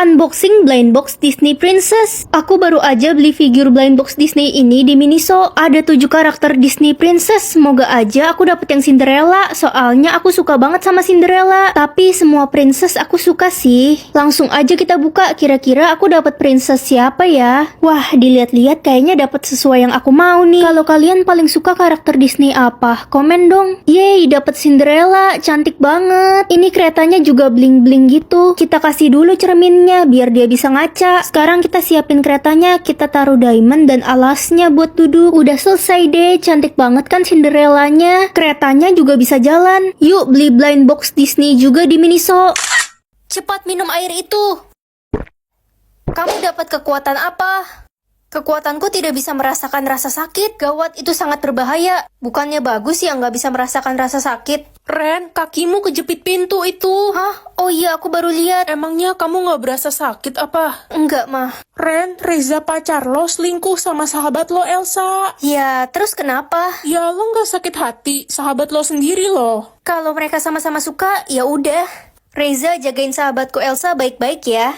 unboxing blind box Disney Princess. Aku baru aja beli figur blind box Disney ini di Miniso. Ada 7 karakter Disney Princess. Semoga aja aku dapet yang Cinderella. Soalnya aku suka banget sama Cinderella. Tapi semua princess aku suka sih. Langsung aja kita buka. Kira-kira aku dapet princess siapa ya? Wah, dilihat-lihat kayaknya dapet sesuai yang aku mau nih. Kalau kalian paling suka karakter Disney apa? Komen dong. Yeay, dapet Cinderella. Cantik banget. Ini keretanya juga bling-bling gitu. Kita kasih dulu cerminnya biar dia bisa ngaca. Sekarang kita siapin keretanya, kita taruh diamond dan alasnya buat duduk. Udah selesai deh, cantik banget kan Cinderellanya. Keretanya juga bisa jalan. Yuk beli blind box Disney juga di Miniso. Cepat minum air itu. Kamu dapat kekuatan apa? Kekuatanku tidak bisa merasakan rasa sakit. Gawat, itu sangat berbahaya. Bukannya bagus ya nggak bisa merasakan rasa sakit? Ren, kakimu kejepit pintu itu. Hah? Oh iya, aku baru lihat. Emangnya kamu nggak berasa sakit apa? Enggak, mah. Ren, Reza pacar lo selingkuh sama sahabat lo Elsa. Ya, terus kenapa? Ya lo nggak sakit hati, sahabat lo sendiri loh. Kalau mereka sama-sama suka, ya udah. Reza jagain sahabatku Elsa baik-baik ya.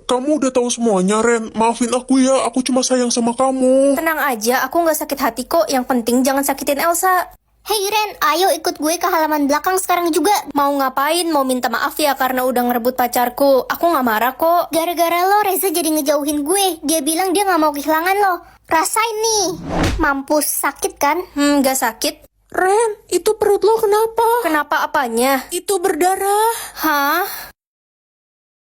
Kamu udah tahu semuanya, Ren. Maafin aku ya, aku cuma sayang sama kamu. Tenang aja, aku nggak sakit hati kok. Yang penting jangan sakitin Elsa. Hei Ren, ayo ikut gue ke halaman belakang sekarang juga. Mau ngapain? Mau minta maaf ya karena udah ngerebut pacarku. Aku nggak marah kok. Gara-gara lo, Reza jadi ngejauhin gue. Dia bilang dia gak mau kehilangan lo. Rasain nih. Mampus, sakit kan? Nggak sakit. Ren, itu perut lo kenapa? Kenapa apanya? Itu berdarah. Hah?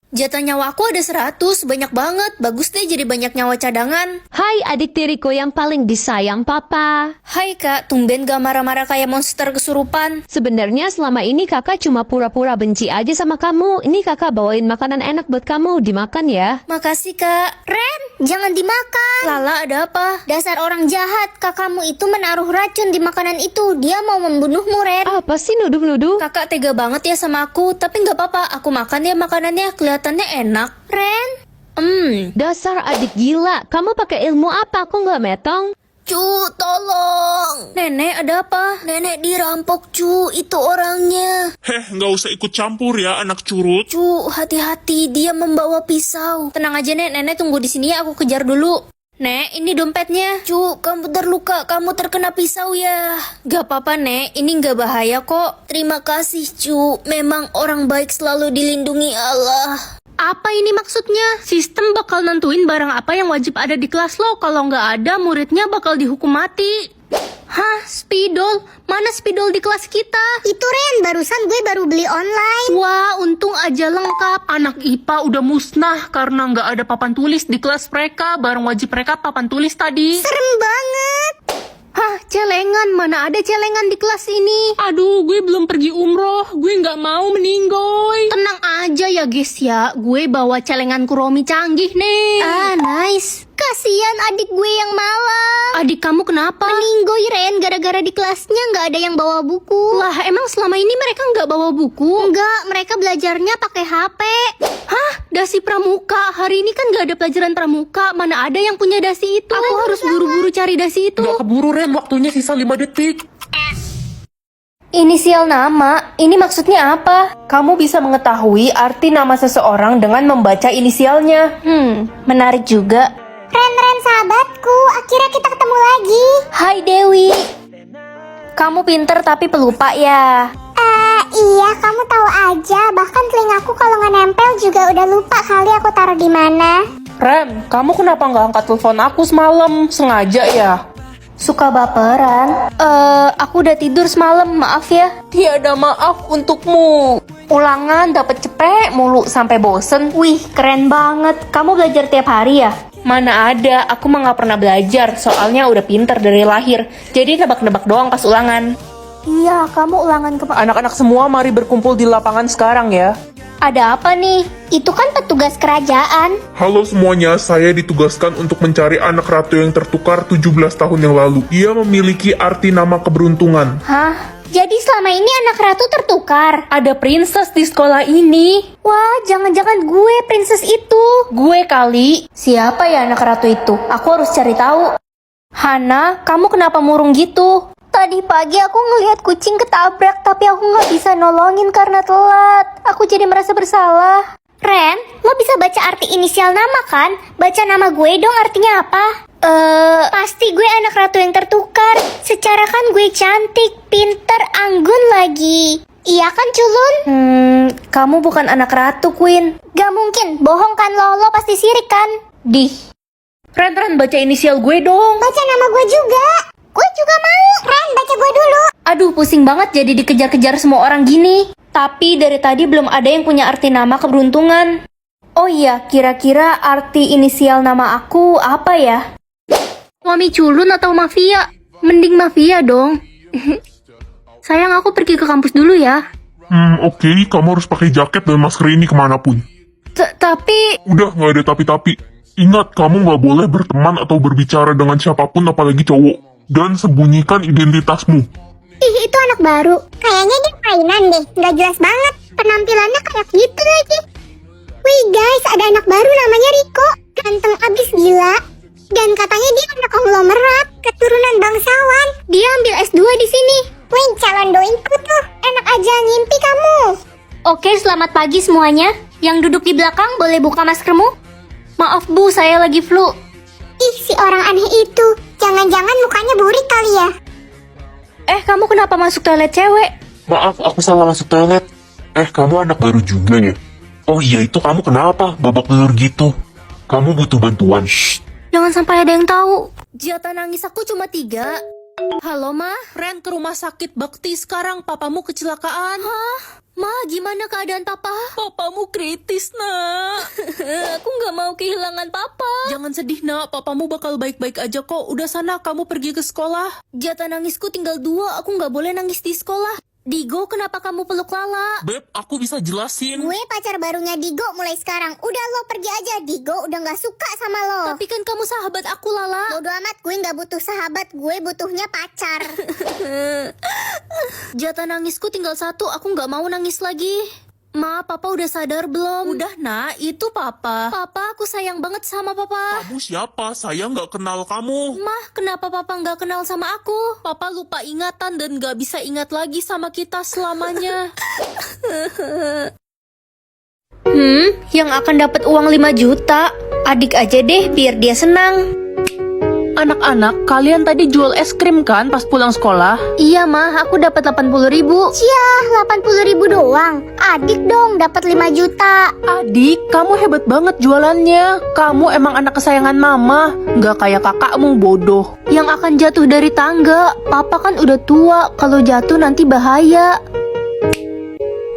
Jatah nyawa aku ada 100, banyak banget. Bagus deh jadi banyak nyawa cadangan. Hai adik tiriku yang paling disayang papa. Hai kak, tumben gak marah-marah kayak monster kesurupan. Sebenarnya selama ini kakak cuma pura-pura benci aja sama kamu. Ini kakak bawain makanan enak buat kamu, dimakan ya. Makasih kak. Ren, jangan dimakan. Lala, ada apa? Dasar orang jahat, kakakmu itu menaruh racun di makanan itu. Dia mau membunuhmu, Ren. Apa sih nuduh-nuduh? Kakak tega banget ya sama aku. Tapi gak apa-apa, aku makan ya makanannya. Kelihatannya enak. Ren, Dasar adik gila, kamu pakai ilmu apa? Aku nggak metong. Cu, tolong. Nenek, ada apa? Nenek dirampok, Cu. Itu orangnya. Nggak usah ikut campur ya, anak curut. Cu, hati-hati. Dia membawa pisau. Tenang aja, Nek. Nenek tunggu di sini ya. Aku kejar dulu. Nek, ini dompetnya. Cu, kamu terluka. Kamu terkena pisau ya. Gak apa-apa, Nek. Ini gak bahaya kok. Terima kasih, Cu. Memang orang baik selalu dilindungi Allah. Apa ini maksudnya? Sistem bakal nentuin barang apa yang wajib ada di kelas lo. Kalau nggak ada, muridnya bakal dihukum mati. Hah? Spidol? Mana spidol di kelas kita? itu Ren, barusan gue baru beli online. Wah, untung aja lengkap. Anak IPA udah musnah karena nggak ada papan tulis di kelas mereka. Barang wajib mereka papan tulis tadi. Serem banget. Hah, celengan? Mana ada celengan di kelas ini? Aduh, gue belum pergi umroh. Gue nggak mau meninggoy. Tenang aja ya guys ya. Gue bawa celengan Kuromi canggih nih. Ah, nice. Kasian adik gue yang malang. Adik kamu kenapa? Meninggoy, Ren, gara-gara di kelasnya nggak ada yang bawa buku. Lah, emang selama ini mereka nggak bawa buku? Enggak, mereka belajarnya pakai HP. Hah? Dasi pramuka? Hari ini kan nggak ada pelajaran pramuka. Mana ada yang punya dasi itu? Aku harus buru-buru cari dasi itu. Nggak keburu, Ren. Waktunya sisa 5 detik. Inisial nama, ini maksudnya apa? Kamu bisa mengetahui arti nama seseorang dengan membaca inisialnya. Menarik juga. Ren, sahabatku, akhirnya kita ketemu lagi. Hai Dewi. Kamu pinter tapi pelupa ya. Iya, kamu tahu aja. Bahkan telingaku kalau nggak nempel juga udah lupa kali aku taruh di mana. Ren, kamu kenapa nggak angkat telepon aku semalam? Sengaja ya? Suka baperan. Aku udah tidur semalam, maaf ya. Tiada maaf untukmu. Ulangan dapet cepet mulu sampai bosen. Wih, keren banget. Kamu belajar tiap hari ya? Mana ada, aku mah nggak pernah belajar. Soalnya udah pinter dari lahir. Jadi nebak-nebak doang pas ulangan. Iya, kamu ulangan ke... Anak-anak semua mari berkumpul di lapangan sekarang ya. Ada apa nih? Itu kan petugas kerajaan. Halo semuanya, saya ditugaskan untuk mencari anak ratu yang tertukar 17 tahun yang lalu. Dia memiliki arti nama keberuntungan. Hah? Jadi selama ini anak ratu tertukar. Ada princess di sekolah ini. Wah, jangan-jangan gue princess itu. Gue kali. Siapa ya anak ratu itu? Aku harus cari tahu. Hana, kamu kenapa murung gitu? Tadi pagi aku ngelihat kucing ketabrak, tapi aku nggak bisa nolongin karena telat. Aku jadi merasa bersalah. Ren, lo bisa baca arti inisial nama kan? Baca nama gue dong, artinya apa? Pasti gue anak ratu yang tertukar. Secara kan gue cantik, pinter, anggun lagi. Iya kan, culun? Kamu bukan anak ratu, Queen. Gak mungkin, bohong kan lo pasti sirik kan? Dih. Ren, baca inisial gue dong. Baca nama gue juga. Gue juga mau. Ren, baca gue dulu. Aduh, pusing banget jadi dikejar-kejar semua orang gini. Tapi dari tadi belum ada yang punya arti nama keberuntungan. Oh iya, kira-kira arti inisial nama aku apa ya? Suami culun atau mafia? Mending mafia dong. Sayang, aku pergi ke kampus dulu ya. Oke, kamu harus pakai jaket dan masker ini kemanapun. Tapi... Udah, nggak ada tapi-tapi. Ingat, kamu nggak boleh berteman atau berbicara dengan siapapun, apalagi cowok. Dan sembunyikan identitasmu. Ih, itu anak baru. Kayaknya dia mainan deh, nggak jelas banget. Penampilannya kayak gitu lagi. Wih guys, ada anak baru namanya Riko. Ganteng abis gila. Dan katanya dia anak konglomerat, keturunan bangsawan. Dia ambil S2 di sini. Wih, calon doinku tuh. Enak aja ngimpi kamu. Oke, selamat pagi semuanya. Yang duduk di belakang boleh buka maskermu? Maaf Bu, saya lagi flu. Ih, si orang aneh itu. Jangan-jangan mukanya burik kali ya. Kamu kenapa masuk toilet cewek? Maaf, aku salah masuk toilet. Kamu anak baru juga ya? Oh iya, itu kamu kenapa babak belur gitu? Kamu butuh bantuan. Shh. Jangan sampai ada yang tahu. Jatah nangis aku cuma 3. Halo, Ma? Ren, ke rumah sakit Bakti sekarang. Papamu kecelakaan. Hah? Ma, gimana keadaan Papa? Papamu kritis, nak. Aku nggak mau kehilangan Papa. Jangan sedih, nak. Papamu bakal baik-baik aja kok. Udah sana, kamu pergi ke sekolah. Jatah nangisku tinggal 2. Aku nggak boleh nangis di sekolah. Digo, kenapa kamu peluk Lala? Beb, aku bisa jelasin. Gue pacar barunya Digo mulai sekarang. Udah lo pergi aja, Digo udah gak suka sama lo. Tapi kan kamu sahabat aku, Lala. Bodo amat, gue gak butuh sahabat, gue butuhnya pacar. Jatah nangisku tinggal 1. Aku nggak mau nangis lagi. Ma, Papa udah sadar belum? Udah, nak. Itu papa. Papa, aku sayang banget sama Papa. Kamu siapa? Saya nggak kenal kamu. Mah, kenapa Papa nggak kenal sama aku? Papa lupa ingatan dan gak bisa ingat lagi sama kita selamanya. Yang akan dapat uang 5 juta. Adik aja deh, biar dia senang. Anak-anak, kalian tadi jual es krim kan pas pulang sekolah? Iya, Mah, aku dapat 80.000. Cia, 80.000 doang. Adik dong dapat 5 juta. Adik, kamu hebat banget jualannya. Kamu emang anak kesayangan mama. Gak kayak kakakmu, bodoh. Yang akan jatuh dari tangga. Papa kan udah tua, kalau jatuh nanti bahaya.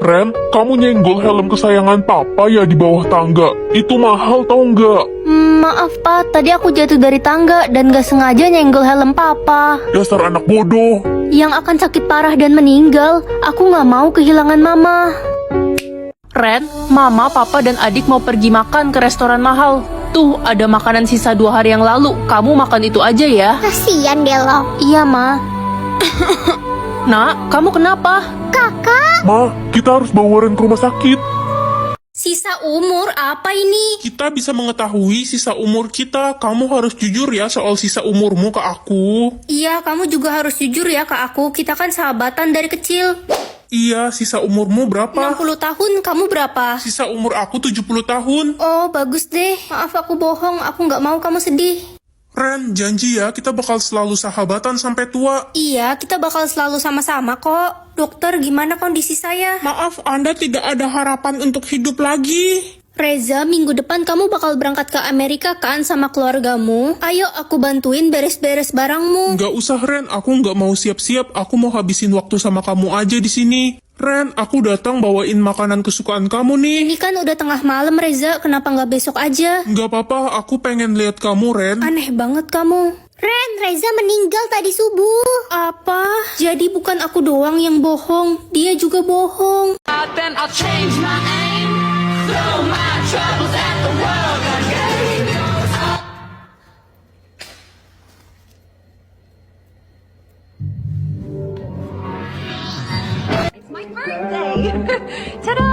Ren, kamu nyenggol helm kesayangan papa ya di bawah tangga. Itu mahal tau nggak? Maaf, Pak. Tadi aku jatuh dari tangga dan gak sengaja nyenggol helm Papa. Dasar anak bodoh. Yang akan sakit parah dan meninggal. Aku gak mau kehilangan Mama. Ren, mama, papa, dan adik mau pergi makan ke restoran mahal. Tuh, ada makanan sisa 2 hari yang lalu. Kamu makan itu aja ya. Kasian deh lo. Iya, Ma. Nak, kamu kenapa? Kakak. Ma, kita harus bawa Ren ke rumah sakit. Sisa umur apa ini? Kita bisa mengetahui sisa umur kita. Kamu harus jujur ya soal sisa umurmu ke aku. Iya, kamu juga harus jujur ya ke aku. Kita kan sahabatan dari kecil. Iya, sisa umurmu berapa? 60 tahun, kamu berapa? Sisa umur aku 70 tahun. Oh, bagus deh. Maaf aku bohong, aku nggak mau kamu sedih. Ren, janji ya kita bakal selalu sahabatan sampai tua. Iya, kita bakal selalu sama-sama kok. Dokter, gimana kondisi saya? Maaf, Anda tidak ada harapan untuk hidup lagi. Reza, minggu depan kamu bakal berangkat ke Amerika kan sama keluargamu? Ayo, aku bantuin beres-beres barangmu. Nggak usah Ren, aku nggak mau siap-siap. Aku mau habisin waktu sama kamu aja di sini. Ren, aku datang bawain makanan kesukaan kamu nih. Ini kan udah tengah malam, Reza. Kenapa nggak besok aja? Nggak apa-apa, aku pengen lihat kamu, Ren. Aneh banget kamu. Ren, Reza meninggal tadi subuh. Apa? Jadi bukan aku doang yang bohong. Dia juga bohong. Then I'll change my aim. Throw my troubles at the world again. It's my birthday. Ta-da!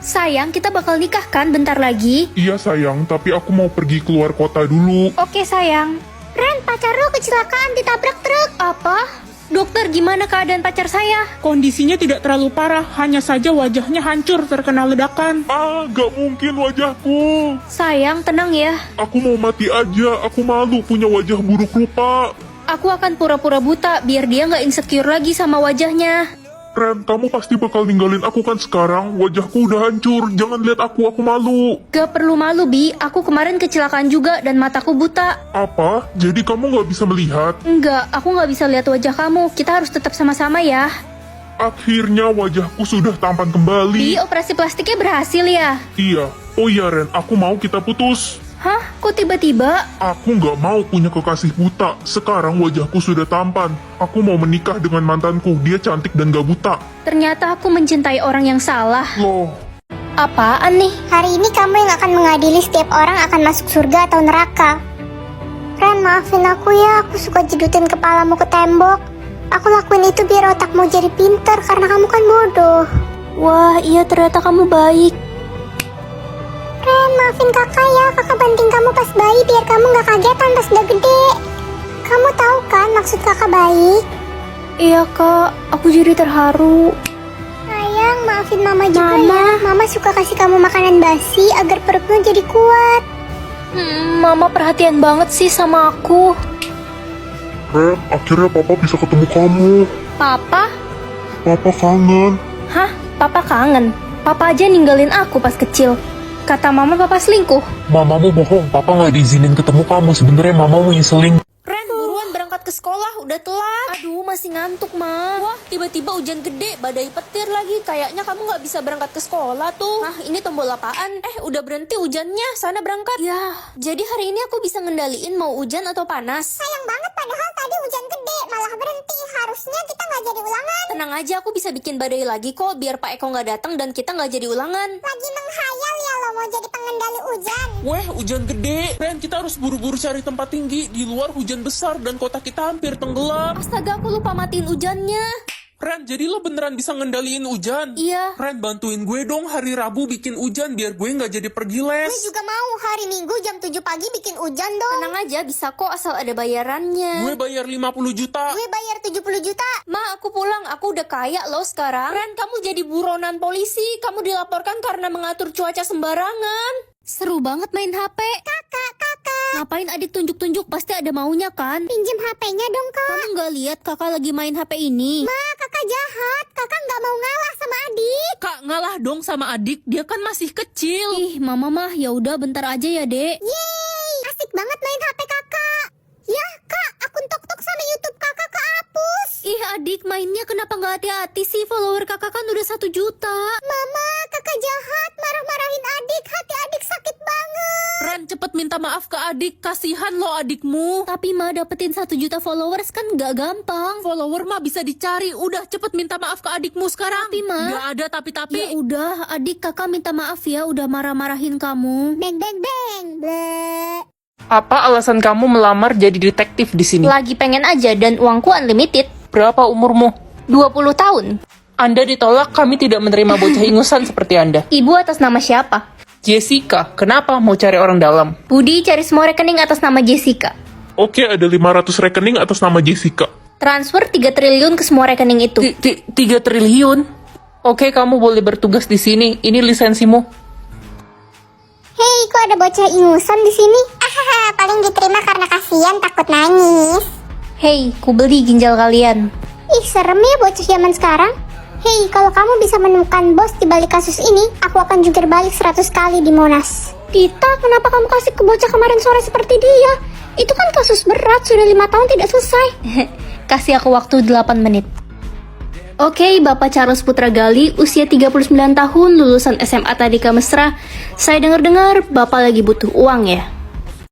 Sayang, kita bakal nikah kan bentar lagi? Iya sayang, tapi aku mau pergi keluar kota dulu. Oke, sayang. Ren, pacar lo kecelakaan ditabrak truk. Apa? Dokter, gimana keadaan pacar saya? Kondisinya tidak terlalu parah, hanya saja wajahnya hancur terkena ledakan. Ah, gak mungkin wajahku. Sayang, tenang ya. Aku mau mati aja, aku malu punya wajah buruk rupa. Aku akan pura-pura buta biar dia nggak insecure lagi sama wajahnya. Ren, kamu pasti bakal ninggalin aku kan sekarang? Wajahku udah hancur, jangan lihat aku malu. Gak perlu malu, Bi. Aku kemarin kecelakaan juga dan mataku buta. Apa? Jadi kamu gak bisa melihat? Enggak, aku nggak bisa lihat wajah kamu. Kita harus tetap sama-sama ya. Akhirnya wajahku sudah tampan kembali. Bi, operasi plastiknya berhasil ya? Iya. Oh iya Ren, aku mau kita putus. Hah? Kok tiba-tiba? Aku nggak mau punya kekasih buta. Sekarang wajahku sudah tampan. Aku mau menikah dengan mantanku. Dia cantik dan gak buta. Ternyata aku mencintai orang yang salah. Loh, Apaan nih? Hari ini kamu yang akan mengadili setiap orang akan masuk surga atau neraka. Ren, maafin aku ya, aku suka jedutin kepalamu ke tembok. Aku lakuin itu biar otakmu jadi pinter karena kamu kan bodoh. Wah, iya ternyata kamu baik. Ren, maafin kakak ya, kakak banting kamu pas bayi biar kamu gak kagetan pas udah gede. Kamu tahu kan maksud kakak baik? Iya kak, aku jadi terharu. Sayang, maafin mama juga ya. Mama suka kasih kamu makanan basi agar perutmu jadi kuat. Mama perhatian banget sih sama aku. Ren, akhirnya papa bisa ketemu kamu. Papa? Papa kangen. Hah? Papa kangen? Papa aja ninggalin aku pas kecil. Kata mama papa selingkuh. Mamamu bohong, papa nggak diizinin ketemu kamu. Sebenarnya mamamu nyeselin. Ren, buruan berangkat ke sekolah, udah telat. Aduh, masih ngantuk, Ma. Wah, tiba-tiba hujan gede, badai petir lagi. Kayaknya kamu nggak bisa berangkat ke sekolah tuh. Ah, ini tombol apaan? Udah berhenti hujannya, sana berangkat. Ya, jadi hari ini aku bisa ngendaliin mau hujan atau panas. Sayang banget padahal tadi hujan gede malah berhenti. Harusnya kita nggak jadi ulangan. Tenang aja, aku bisa bikin badai lagi kok, biar Pak Eko nggak datang dan kita nggak jadi ulangan. Lagi menghayal ya lo mau jadi pengendali hujan. Weh, hujan gede. Ren, kita harus buru-buru cari tempat tinggi. Di luar hujan besar dan kota kita hampir tenggelam. Astaga, aku lupa matiin hujannya. Ren, jadi lo beneran bisa ngendaliin hujan? Iya. Ren, bantuin gue dong hari Rabu bikin hujan biar gue nggak jadi pergi les. Gue juga mau hari Minggu jam 7 pagi bikin hujan dong. Tenang aja, bisa kok asal ada bayarannya. Gue bayar 50 juta. Gue bayar 70 juta. Ma, aku pulang. Aku udah kaya loh sekarang. Ren, kamu jadi buronan polisi. Kamu dilaporkan karena mengatur cuaca sembarangan. Seru banget main HP. Kakak. Ngapain adik tunjuk-tunjuk? Pasti ada maunya kan? Pinjem HP-nya dong kak. Kamu nggak lihat kakak lagi main HP ini? Ma, kakak jahat. Kakak nggak mau ngalah sama adik. Kak, ngalah dong sama adik. Dia kan masih kecil. Ih, mama mah ya udah bentar aja ya, Dek. Yeay, asik banget main HP kakak. Ya kak, akun TokTok sama YouTube kakak kehapus. Ih, adik mainnya kenapa nggak hati-hati sih? Follower kakak kan udah 1 juta. Mama, kakak jahat. Marah-marahin adik. Hati adik sakit banget. Ren, cepet minta maaf ke adik. Kasihan lo adikmu. Tapi Ma, dapetin 1 juta followers kan nggak gampang. Follower mah bisa dicari. Udah, cepet minta maaf ke adikmu sekarang. Tapi, Ma. Nggak ada tapi-tapi. Ya udah, adik kakak minta maaf ya udah marah-marahin kamu. Beng beng beng. Bleh. Apa alasan kamu melamar jadi detektif di sini? Lagi pengen aja dan uangku unlimited. Berapa umurmu? 20 tahun. Anda ditolak, kami tidak menerima bocah ingusan seperti Anda. Ibu atas nama siapa? Jessica, kenapa mau cari orang dalam? Budi cari semua rekening atas nama Jessica. Oke, ada 500 rekening atas nama Jessica. Transfer 3 triliun ke semua rekening itu. 3 triliun? Oke, kamu boleh bertugas di sini. Ini lisensimu. Hei, kok ada bocah ingusan di sini? Ahaha, paling diterima karena kasihan takut nangis. Hei, ku beli ginjal kalian. Ih, serem ya bocah zaman sekarang. Hei, kalau kamu bisa menemukan bos di balik kasus ini, aku akan jungkir balik 100 kali di Monas. Tita, kenapa kamu kasih ke bocah kemarin sore seperti dia? Itu kan kasus berat, sudah 5 tahun tidak selesai. Kasih aku waktu 8 menit. Oke, Bapak Charles Putra Gali, usia 39 tahun, lulusan SMA Tadika Mesra. Saya dengar-dengar Bapak lagi butuh uang ya?